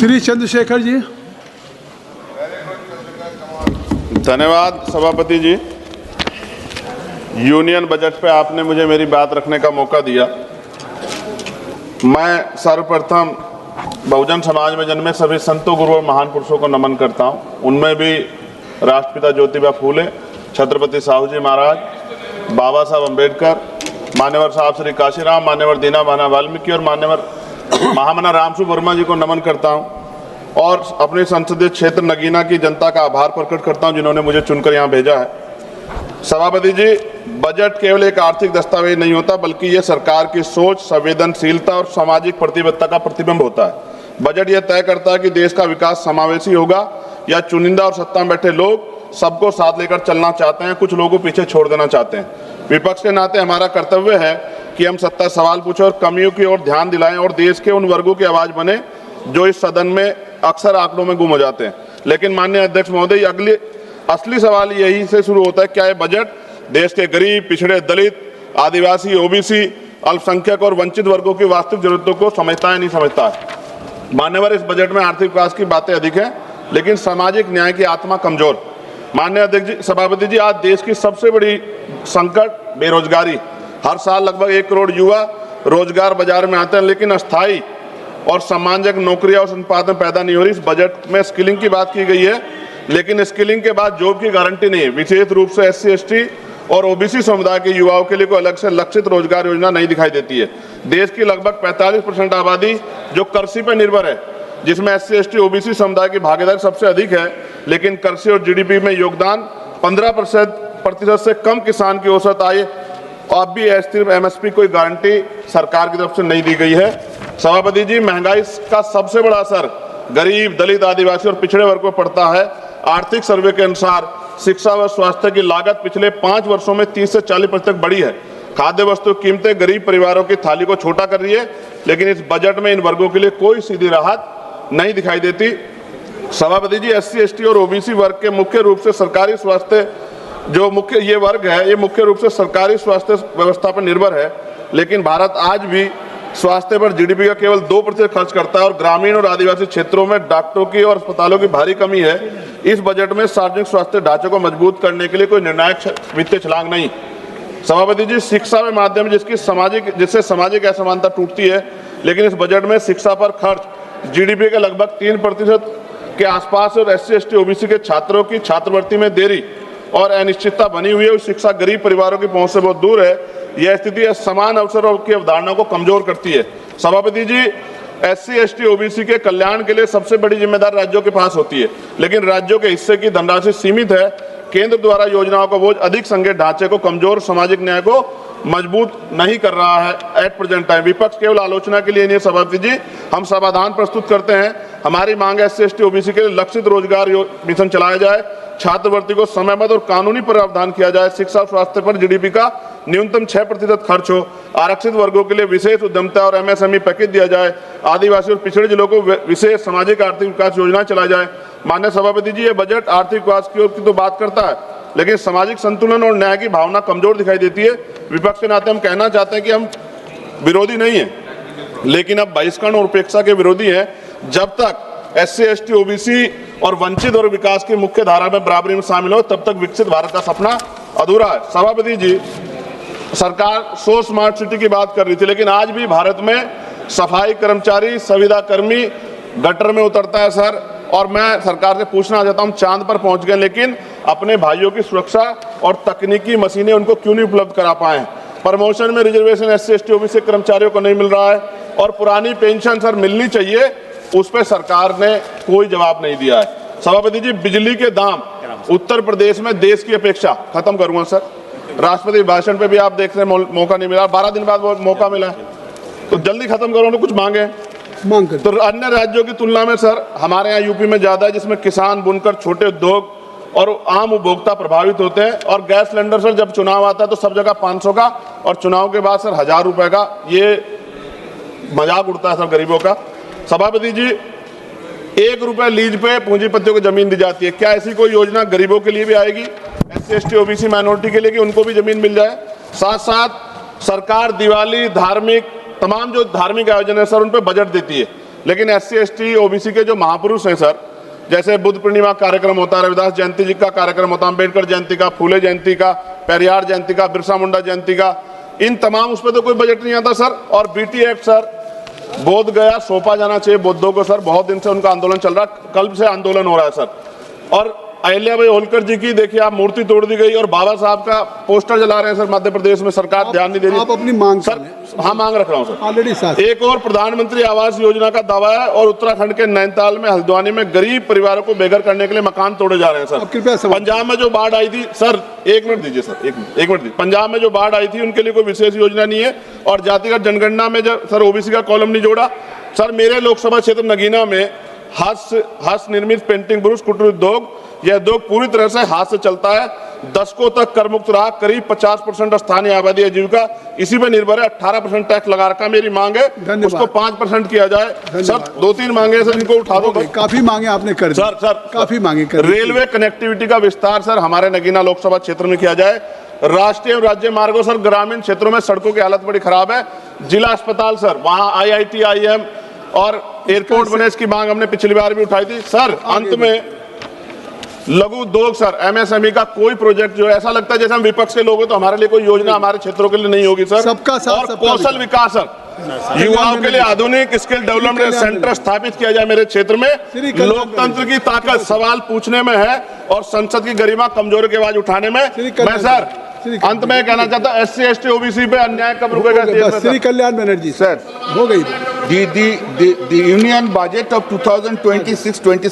श्री चंद्रशेखर जी। धन्यवाद सभापति जी। Union budget पे आपने मुझे मेरी बात रखने का मौका दिया। मैं सर्वप्रथम बहुजन समाज में जन्मे सभी संतों, गुरुओं और महान पुरुषों को नमन करता हूँ। उनमें भी राष्ट्रपिता ज्योतिबा फूले, छत्रपति साहू जी महाराज, बाबा साहब अम्बेडकर, मान्यवर साहब श्री काशीराम, मान्यवर दीना भाना वाल्मीकि और मान्यवर महामना रामसु वर्मा जी को नमन करता हूँ और अपने संसदीय क्षेत्र नगीना की जनता का आभार प्रकट करता हूँ जिन्होंने मुझे चुनकर यहाँ भेजा है। सभापति जी, बजट केवल एक आर्थिक दस्तावेज नहीं होता, बल्कि ये सरकार की सोच, संवेदनशीलता और सामाजिक प्रतिबद्धता का प्रतिबिंब होता है। बजट ये तय करता है कि देश का विकास समावेशी होगा या चुनिंदा और सत्ता में बैठे लोग सबको साथ लेकर चलना चाहते हैं, कुछ लोगों को पीछे छोड़ देना चाहते हैं। विपक्ष के नाते हमारा कर्तव्य है कि हम सत्ता सवाल पूछें और कमियों की ओर ध्यान दिलाएं और देश के उन वर्गों की आवाज बने जो इस सदन में अक्सर आंकड़ों में गुम हो जाते हैं। लेकिन माननीय अध्यक्ष महोदय, असली सवाल यही से शुरू होता है, क्या ये बजट देश के गरीब, पिछड़े, दलित, आदिवासी, ओबीसी, अल्पसंख्यक और वंचित वर्गों की वास्तविक जरूरतों को समझता है, नहीं समझता है। मान्यवर, इस बजट में आर्थिक विकास की बातें अधिक हैं, लेकिन सामाजिक न्याय की आत्मा कमजोर। माननीय अध्यक्ष जी, सभापति जी, आज देश की सबसे बड़ी संकट बेरोजगारी। हर साल लगभग 1 करोड़ युवा रोजगार बाजार में आते हैं, लेकिन अस्थायी और सम्मानजनक नौकरियां और संपादन पैदा नहीं हो रही। इस बजट में स्किलिंग की बात की गई है, लेकिन स्किलिंग के बाद जॉब की गारंटी नहीं है। विशेष रूप से SC, ST और OBC समुदाय के युवाओं के लिए कोई अलग से लक्षित रोजगार योजना नहीं दिखाई देती है। देश की लगभग 45% आबादी जो कृषि पर निर्भर है, जिसमें SC, ST, OBC समुदाय की भागीदारी सबसे अधिक है, लेकिन कृषि और GDP में योगदान 15% से कम किसान की औसत आय अब भी सिर्फ MSP कोई गारंटी सरकार की तरफ से नहीं दी गई है। सभापति जी, महंगाई का सबसे बड़ा असर गरीब, दलित, आदिवासी और पिछड़े वर्ग पर पड़ता है। आर्थिक सर्वे के अनुसार शिक्षा व स्वास्थ्य की लागत पिछले 5 वर्षों में 30 से 40% तक बढ़ी है। खाद्य वस्तु कीमतें गरीब परिवारों की थाली को छोटा कर रही है, लेकिन इस बजट में इन वर्गों के लिए कोई सीधी राहत नहीं दिखाई देती। सभापति जी, SC, ST और OBC वर्ग के मुख्य रूप से सरकारी स्वास्थ्य ये वर्ग है, ये मुख्य रूप से सरकारी स्वास्थ्य व्यवस्था पर निर्भर है, लेकिन भारत आज भी स्वास्थ्य पर GDP का केवल 2% खर्च करता है और ग्रामीण और आदिवासी क्षेत्रों में डॉक्टरों की और अस्पतालों की भारी कमी है। इस बजट में सार्वजनिक स्वास्थ्य ढांचे को मजबूत करने के लिए कोई निर्णायक वित्तीय छलांग नहीं। सभापति जी, शिक्षा के माध्यम जिससे सामाजिक असमानता टूटती है, लेकिन इस बजट में शिक्षा पर खर्च GDP के लगभग 3% के आसपास और SC, ST, OBC के छात्रों की छात्रवृत्ति में देरी और अनिश्चितता बनी हुई है। शिक्षा गरीब परिवारों की पहुंच से बहुत दूर है। यह स्थिति समान अवसरों की अवधारणा को कमजोर करती है। सभापति जी, SC, ST, OBC के कल्याण के लिए सबसे बड़ी जिम्मेदारी राज्यों के पास होती है, लेकिन राज्यों के हिस्से की धनराशि सीमित है। केंद्र द्वारा योजनाओं का बोझ अधिक संघीय ढांचे को कमजोर, सामाजिक न्याय को मजबूत नहीं कर रहा है एट प्रेजेंट टाइम। विपक्ष केवल आलोचना के लिए नहीं, सभापति जी, हम समाधान प्रस्तुत करते हैं। हमारी मांग है SC, ST, OBC के लिए लक्षित रोजगार मिशन चलाया जाए, छात्रवृत्ति को समयबद्ध और कानूनी प्रावधान किया जाए, शिक्षा और स्वास्थ्य पर GDP का न्यूनतम 6% खर्च हो, आरक्षित वर्गों के लिए विशेष उद्यमिता और MSME पैकेज दिया जाए, आदिवासी और पिछड़े जिलों को विशेष सामाजिक आर्थिक विकास योजना चलाई जाए। माननीय सभापति जी, ये बजट आर्थिक विकास की ओर की तो बात करता है, लेकिन सामाजिक संतुलन और न्याय की भावना कमजोर दिखाई देती है। विपक्ष के नाते हम कहना चाहते हैं कि हम विरोधी नहीं है, लेकिन अब बहिष्करण और उपेक्षा के विरोधी हैं। जब तक SC, ST, OBC और वंचित और विकास की मुख्य धारा में बराबरी में शामिल हो, तब तक विकसित भारत का सपना अधूरा है। सभापति जी, सरकार 100 स्मार्ट सिटी की बात कर रही थी, लेकिन आज भी भारत में सफाई कर्मचारी, संविदा कर्मी गटर में उतरता है सर। और मैं सरकार से पूछना चाहता हूँ, चांद पर पहुंच गए, लेकिन अपने भाइयों की सुरक्षा और तकनीकी मशीनें उनको क्यों नहीं उपलब्ध करा पाए? प्रमोशन में रिजर्वेशन SC, ST, OBC कर्मचारियों को नहीं मिल रहा है और पुरानी पेंशन सर मिलनी चाहिए, उस पर सरकार ने कोई जवाब नहीं दिया है। सभापति जी, बिजली के दाम उत्तर प्रदेश में देश की अपेक्षा, खत्म करूंगा सर, राष्ट्रपति भाषण पे भी आप देख रहे हैं मौका नहीं मिला, 12 दिन बाद मौका मिला, तो जल्दी खत्म करो ना, कुछ मांगे तो अन्य राज्यों की तुलना में सर हमारे यहाँ यूपी में ज्यादा है, जिसमें किसान, बुनकर, छोटे उद्योग और आम उपभोक्ता प्रभावित होते हैं। और गैस सिलेंडर सर जब चुनाव आता है तो सब जगह 500 का और चुनाव के बाद सर 1000 रुपए का, ये मजाक उड़ता है सर गरीबों का। सभापति जी, 1 रुपए लीज पे पूंजीपतियों को जमीन दी जाती है, क्या ऐसी कोई योजना गरीबों के लिए भी आएगी, SC, ST, OBC माइनॉरिटी के लिए, कि उनको भी जमीन मिल जाए? साथ साथ सरकार दिवाली, तमाम जो धार्मिक आयोजन है सर, उन पर बजट देती है, लेकिन SC ST OBC के जो महापुरुष हैं सर, जैसे बुद्ध पूर्णिमा कार्यक्रम होता है, रविदास जयंती जी का कार्यक्रम होता है, अम्बेडकर जयंती का, फूले जयंती का, पेरियार जयंती का, बिरसा मुंडा जयंती का, इन तमाम उस पर तो कोई बजट नहीं आता सर। और BT एक्ट सर, बोध गया सौंपा जाना चाहिए बुद्धों को सर, बहुत दिन से उनका आंदोलन चल रहा है, कल से आंदोलन हो रहा है सर। और अहिल्याबाई होलकर जी की देखिए आप मूर्ति तोड़ दी गई और बाबा साहब का पोस्टर जला रहे हैं सर मध्य प्रदेश में, सरकार ध्यान नहीं दे रही। आप अपनी मांग सर, हाँ मांग रख रहा हूँ सर। ऑलरेडी साथ एक और प्रधानमंत्री आवास योजना का दावा है और उत्तराखंड के नैनीताल में, हल्द्वानी में गरीब परिवारों को बेघर करने के लिए मकान तोड़े जा रहे हैं सर। कृपया पंजाब में जो बाढ़ आई थी सर, एक मिनट दीजिए सर, एक मिनट दीजिए। पंजाब में जो बाढ़ आई थी उनके लिए कोई विशेष योजना नहीं है और जातिगत जनगणना में जो सर OBC का कॉलम नहीं जोड़ा सर। मेरे लोकसभा क्षेत्र नगीना में हस्त निर्मित पेंटिंग ब्रुश कुटीर उद्योग, यह उद्योग पूरी तरह से हाथ से चलता है, दशकों तक कर मुक्त रहा, करीब 50% स्थानीय आबादी आजीविका इसी पे निर्भर है। 18% टैक्स लगा रखा। मेरी मांग है उसको 5% किया जाए सर। 2-3 मांगे सर, इनको उठा दो। काफी मांगे आपने कर दी सर काफी मांगे कर दी। रेलवे कनेक्टिविटी का विस्तार सर हमारे नगीना लोकसभा क्षेत्र में किया जाए। राष्ट्रीय और राज्य मार्गों सर, ग्रामीण क्षेत्रों में सड़कों की हालत बड़ी खराब है। जिला अस्पताल सर, वहां IIT IIM और एयरपोर्ट बने, इसकी मांग हमने पिछली बार भी उठाई थी सर। अंत में लघु उद्योग सर, MSME का कोई प्रोजेक्ट जो ऐसा लगता है जैसे हम विपक्ष के लोग हैं तो हमारे लिए कोई योजना हमारे क्षेत्रों के लिए नहीं होगी सर। सबका साथ, और सबका कौशल विकास सर, युवाओं के लिए आधुनिक स्किल डेवलपमेंट सेंटर स्थापित किया जाए मेरे क्षेत्र में। लोकतंत्र की ताकत सवाल पूछने में है और संसद की गरिमा कमजोर की आवाज उठाने में। मैं सर अंत में कहना चाहता हूं, SC ST OBC पे अन्याय कब रुकेगा? श्री कल्याण बनर्जी सर, हो गई। the union budget of 2026-27